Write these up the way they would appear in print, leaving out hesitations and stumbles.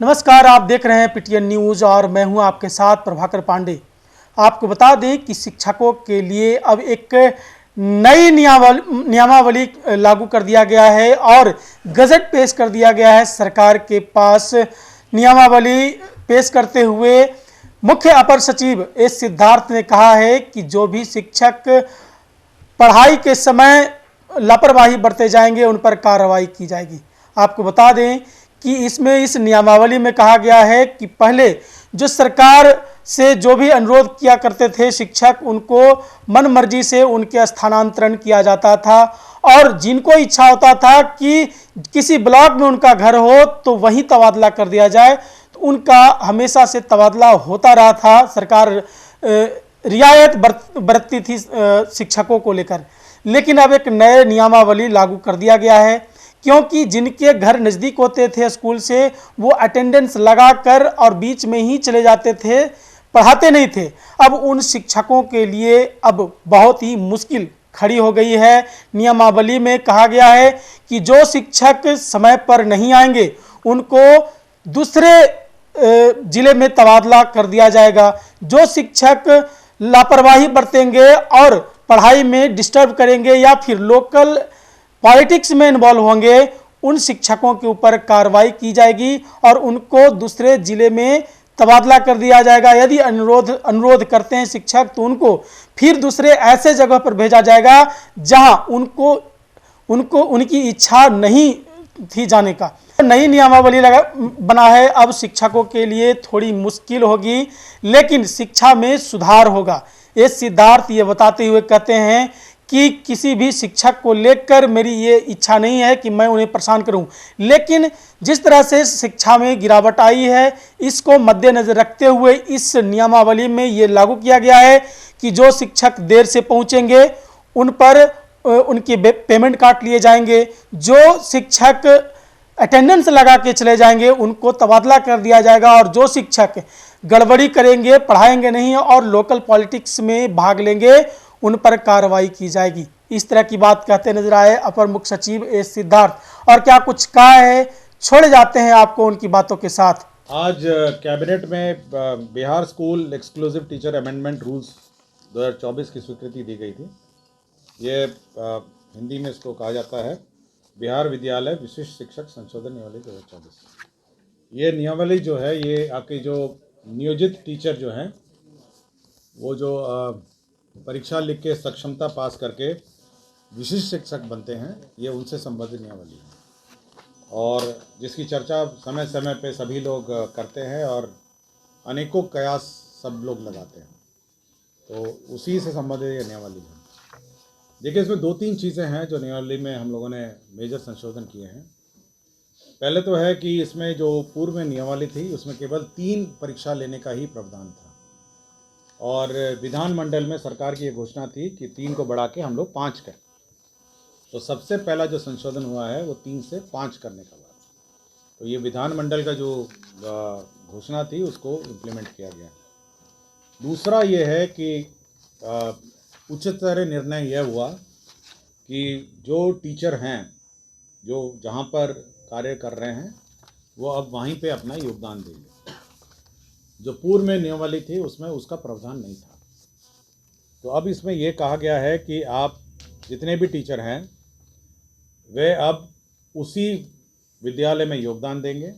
नमस्कार, आप देख रहे हैं पीटीएन न्यूज़ और मैं हूं आपके साथ प्रभाकर पांडे। आपको बता दें कि शिक्षकों के लिए अब एक नई नियमावली लागू कर दिया गया है और गजट पेश कर दिया गया है सरकार के पास। नियमावली पेश करते हुए मुख्य अपर सचिव एस सिद्धार्थ ने कहा है कि जो भी शिक्षक पढ़ाई के समय लापरवाही बरते जाएंगे उन पर कार्रवाई की जाएगी। आपको बता दें कि इसमें इस नियमावली में कहा गया है कि पहले जो सरकार से जो भी अनुरोध किया करते थे शिक्षक, उनको मन मर्जी से उनके स्थानांतरण किया जाता था और जिनको इच्छा होता था कि किसी ब्लॉक में उनका घर हो तो वहीं तबादला कर दिया जाए, तो उनका हमेशा से तबादला होता रहा था। सरकार रियायत बरतती थी शिक्षकों को लेकर, लेकिन अब एक नए नियमावली लागू कर दिया गया है क्योंकि जिनके घर नज़दीक होते थे स्कूल से, वो अटेंडेंस लगाकर और बीच में ही चले जाते थे, पढ़ाते नहीं थे। अब उन शिक्षकों के लिए अब बहुत ही मुश्किल खड़ी हो गई है। नियमावली में कहा गया है कि जो शिक्षक समय पर नहीं आएंगे उनको दूसरे जिले में तबादला कर दिया जाएगा। जो शिक्षक लापरवाही बरतेंगे और पढ़ाई में डिस्टर्ब करेंगे या फिर लोकल पॉलिटिक्स में इन्वॉल्व होंगे, उन शिक्षकों के ऊपर कार्रवाई की जाएगी और उनको दूसरे जिले में तबादला कर दिया जाएगा। यदि अनुरोध करते हैं शिक्षक तो उनको फिर दूसरे ऐसे जगह पर भेजा जाएगा जहां उनको उनकी इच्छा नहीं थी जाने का। नई नियमावली बना है, अब शिक्षकों के लिए थोड़ी मुश्किल होगी लेकिन शिक्षा में सुधार होगा। ये सिद्धार्थ ये बताते हुए कहते हैं कि किसी भी शिक्षक को लेकर मेरी ये इच्छा नहीं है कि मैं उन्हें परेशान करूं, लेकिन जिस तरह से शिक्षा में गिरावट आई है इसको मद्देनजर रखते हुए इस नियमावली में ये लागू किया गया है कि जो शिक्षक देर से पहुंचेंगे उन पर उनकी पेमेंट काट लिए जाएंगे। जो शिक्षक अटेंडेंस लगा के चले जाएंगे उनको तबादला कर दिया जाएगा और जो शिक्षक गड़बड़ी करेंगे, पढ़ाएंगे नहीं और लोकल पॉलिटिक्स में भाग लेंगे, उन पर कार्रवाई की जाएगी। इस तरह की बात कहते नजर आए अपर मुख्य सचिव एस सिद्धार्थ। और क्या कुछ कहा है, छोड़े जाते हैं आपको उनकी बातों के साथ। आज कैबिनेट में Bihar school exclusive teacher amendment rules 2024 की स्वीकृति दी गई थी। ये हिंदी में इसको कहा जाता है बिहार विद्यालय विशिष्ट शिक्षक संशोधन नियमावली 2024। ये नियमावली जो है, ये आपके जो नियोजित टीचर जो हैं वो जो परीक्षा लिख के सक्षमता पास करके विशिष्ट शिक्षक बनते हैं, ये उनसे संबंधित नियमावली है और जिसकी चर्चा समय समय पे सभी लोग करते हैं और अनेकों कयास सब लोग लगाते हैं, तो उसी से संबंधित ये नियमावली है। देखिए, इसमें 2-3 चीज़ें हैं जो नियमावली में हम लोगों ने मेजर संशोधन किए हैं। पहले तो है कि इसमें जो पूर्व में नियमावली थी उसमें केवल 3 परीक्षा लेने का ही प्रावधान था और विधानमंडल में सरकार की ये घोषणा थी कि 3 को बढ़ा के हम लोग 5 करें। तो सबसे पहला जो संशोधन हुआ है वो 3 से 5 करने का बाद, तो ये विधानमंडल का जो घोषणा थी उसको इम्प्लीमेंट किया गया। दूसरा ये है कि उच्चतर निर्णय यह हुआ कि जो टीचर हैं जो जहाँ पर कार्य कर रहे हैं वो अब वहीं पे अपना योगदान देंगे। जो पूर्व में नियमावली थी उसमें उसका प्रावधान नहीं था, तो अब इसमें यह कहा गया है कि आप जितने भी टीचर हैं वे अब उसी विद्यालय में योगदान देंगे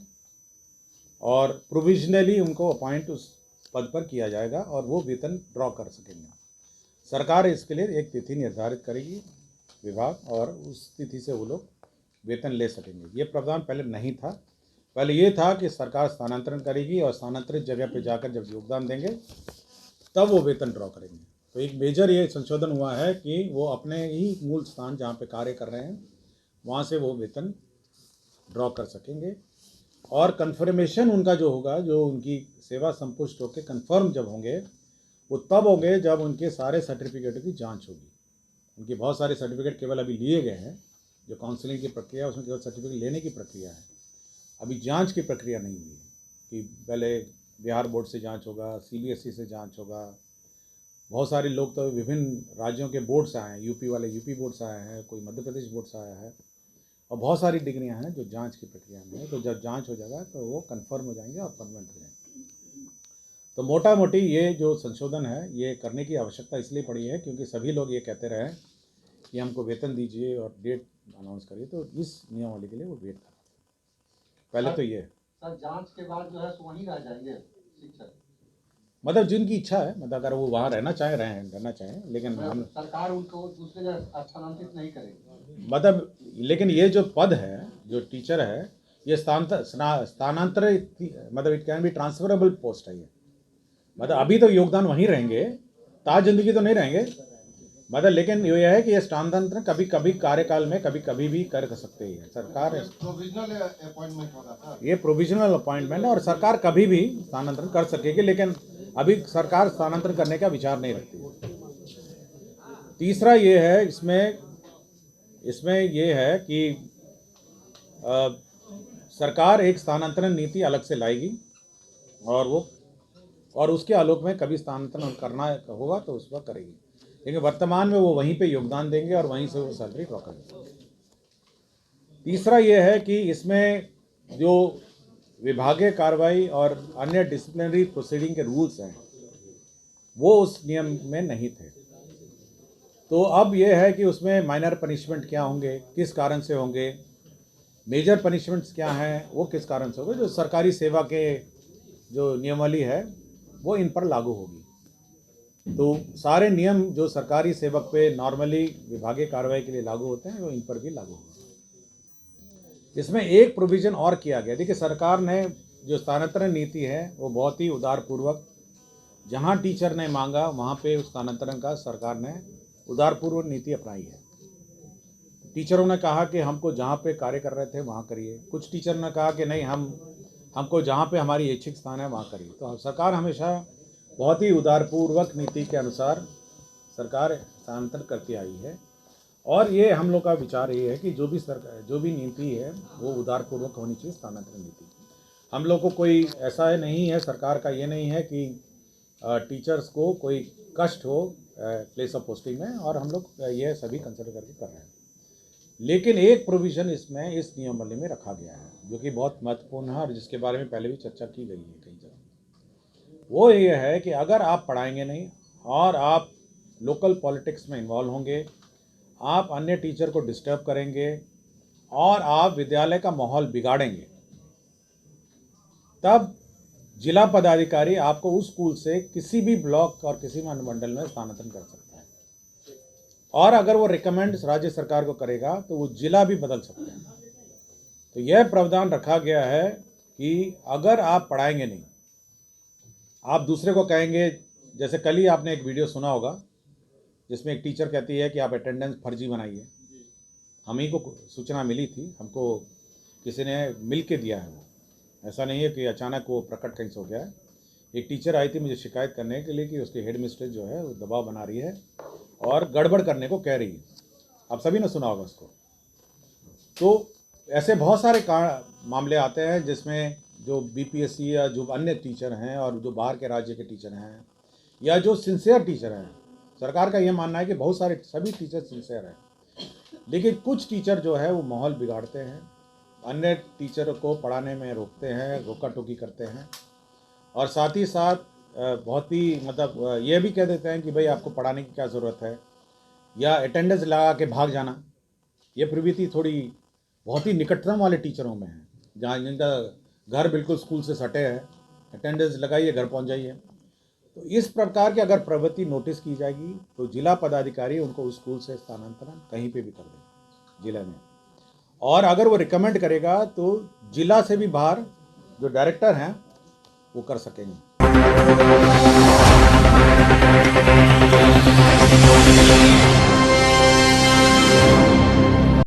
और प्रोविजनली उनको अपॉइंट उस पद पर किया जाएगा और वो वेतन ड्रॉ कर सकेंगे। सरकार इसके लिए एक तिथि निर्धारित करेगी विभाग, और उस तिथि से वो लोग वेतन ले सकेंगे। ये प्रावधान पहले नहीं था। पहले ये था कि सरकार स्थानांतरण करेगी और स्थानांतरित जगह पे जाकर जब योगदान देंगे तब वो वेतन ड्रॉ करेंगे। तो एक मेजर ये संशोधन हुआ है कि वो अपने ही मूल स्थान जहाँ पे कार्य कर रहे हैं वहाँ से वो वेतन ड्रॉ कर सकेंगे। और कन्फर्मेशन उनका जो होगा, जो उनकी सेवा संपुष्ट होकर कन्फर्म जब होंगे वो तब होंगे जब उनके सारे सर्टिफिकेटों की जाँच होगी। उनके बहुत सारे सर्टिफिकेट केवल अभी लिए गए हैं, जो काउंसलिंग की प्रक्रिया है उसमें केवल सर्टिफिकेट लेने की प्रक्रिया है, अभी जांच की प्रक्रिया नहीं हुई है कि पहले बिहार बोर्ड से जांच होगा, सीबीएसई से जांच होगा। बहुत सारे लोग तो विभिन्न राज्यों के बोर्ड से आए हैं, यूपी वाले यूपी बोर्ड से आए हैं, कोई मध्य प्रदेश बोर्ड से आया है, और बहुत सारी डिग्रियां हैं जो जांच की प्रक्रिया में है, तो जब जांच हो जाएगा तो वो कंफर्म हो जाएंगे और परमानेंट हो जाएंगे। तो मोटा मोटी ये जो संशोधन है ये करने की आवश्यकता इसलिए पड़ी है क्योंकि सभी लोग ये कहते रहे कि हमको वेतन दीजिए और डेट अनाउंस करिए, तो इस नियमावली के लिए वो वेट कर रहे थे। पहले तो ये सर जांच के बाद जो है सो वहीं रह जाएंगे शिक्षक, मतलब जिनकी इच्छा है, मतलब अगर वो वहाँ रहना चाहें, लेकिन हम सरकार उनको दूसरे जगह स्थानांतरित नहीं करेगी। मतलब लेकिन ये जो पद है, जो टीचर है, ये स्थानांतरित, मतलब it can be transferable post है ये। मतलब अभी तो योगदान वहीं रहेंगे, ताज जिंदगी तो नहीं रहेंगे, मतलब लेकिन ये है कि ये स्थानांतरण कभी कभी कार्यकाल में कभी भी कर सकते हैं सरकार। प्रोविजनल अपॉइंटमेंट होगा सर, ये प्रोविजनल अपॉइंटमेंट है और सरकार कभी भी स्थानांतरण कर सकेगी, लेकिन अभी सरकार स्थानांतरण करने का विचार नहीं रखती है। तीसरा ये है, इसमें ये है कि सरकार एक स्थानांतरण नीति अलग से लाएगी और उसके आलोक में कभी स्थानांतरण करना होगा तो उस वक्त करेगी, लेकिन वर्तमान में वो वहीं पे योगदान देंगे और वहीं से वो सैलरी ड्रॉ करेंगे। तीसरा ये है कि इसमें जो विभागीय कार्रवाई और अन्य डिसिप्लिनरी प्रोसीडिंग के रूल्स हैं वो उस नियम में नहीं थे, तो अब ये है कि उसमें माइनर पनिशमेंट क्या होंगे, किस कारण से होंगे, मेजर पनिशमेंट्स क्या हैं, वो किस कारण से होंगे। जो सरकारी सेवा के जो नियमावली है वो इन पर लागू होगी। तो सारे नियम जो सरकारी सेवक पे नॉर्मली विभागीय कार्रवाई के लिए लागू होते हैं वो इन पर भी लागू होंगे। इसमें एक प्रोविज़न और किया गया, देखिए सरकार ने जो स्थानांतरण नीति है वो बहुत ही उदारपूर्वक, जहाँ टीचर ने मांगा वहाँ पे उस स्थानांतरण का सरकार ने उदारपूर्वक नीति अपनाई है। टीचरों ने कहा कि हमको जहाँ पे कार्य कर रहे थे वहाँ करिए, कुछ टीचर ने कहा कि नहीं हमको जहाँ पे हमारी इच्छित स्थान है वहाँ करिए। तो सरकार हमेशा बहुत ही उदारपूर्वक नीति के अनुसार सरकार स्थानांतरण करती आई है, और ये हम लोग का विचार ये है कि जो भी नीति है वो उदारपूर्वक होनी चाहिए स्थानांतरण नीति। हम लोग को कोई ऐसा नहीं है, सरकार का ये नहीं है कि टीचर्स को कोई कष्ट हो प्लेस ऑफ पोस्टिंग में, और हम लोग ये सभी कंसिडर करके कर रहे हैं। लेकिन एक प्रोविज़न इसमें इस नियमावली में रखा गया है जो कि बहुत महत्वपूर्ण है और जिसके बारे में पहले भी चर्चा की गई है कई जगह। वो ये है कि अगर आप पढ़ाएंगे नहीं और आप लोकल पॉलिटिक्स में इन्वॉल्व होंगे, आप अन्य टीचर को डिस्टर्ब करेंगे और आप विद्यालय का माहौल बिगाड़ेंगे, तब जिला पदाधिकारी आपको उस स्कूल से किसी भी ब्लॉक और किसी भी अनुमंडल में स्थानांतरण कर सकता है, और अगर वो रिकमेंड राज्य सरकार को करेगा तो वो जिला भी बदल सकते हैं। तो यह प्रावधान रखा गया है कि अगर आप पढ़ाएंगे नहीं, आप दूसरे को कहेंगे, जैसे कल ही आपने एक वीडियो सुना होगा जिसमें एक टीचर कहती है कि आप अटेंडेंस फर्जी बनाइए। हम ही को सूचना मिली थी, हमको किसी ने मिल के दिया है, वो ऐसा नहीं है कि अचानक वो प्रकट कहीं से हो गया है। एक टीचर आई थी मुझे शिकायत करने के लिए कि उसकी हेड मिस्ट्रेस जो है वो दबाव बना रही है और गड़बड़ करने को कह रही है। आप सभी ने सुना होगा उसको। तो ऐसे बहुत सारे मामले आते हैं जिसमें जो बीपीएससी या जो अन्य टीचर हैं और जो बाहर के राज्य के टीचर हैं या जो सिंसियर टीचर हैं, सरकार का ये मानना है कि बहुत सारे सभी टीचर सिंसियर हैं, लेकिन कुछ टीचर जो है वो माहौल बिगाड़ते हैं, अन्य टीचर को पढ़ाने में रोकते हैं, रोका टोकी करते हैं, और साथ ही साथ बहुत ही मतलब ये भी कह देते हैं कि भाई आपको पढ़ाने की क्या ज़रूरत है, या अटेंडेंस लगा के भाग जाना। ये प्रवृत्ति थोड़ी बहुत ही निकटतम वाले टीचरों में है, जहाँ जिनका घर बिल्कुल स्कूल से सटे है, अटेंडेंस लगाइए घर पहुँच जाइए। तो इस प्रकार की अगर प्रवृत्ति नोटिस की जाएगी तो जिला पदाधिकारी उनको उस स्कूल से स्थानांतरण कहीं पे भी कर देंगे जिले में, और अगर वो रिकमेंड करेगा तो जिला से भी बाहर जो डायरेक्टर हैं वो कर सकेंगे।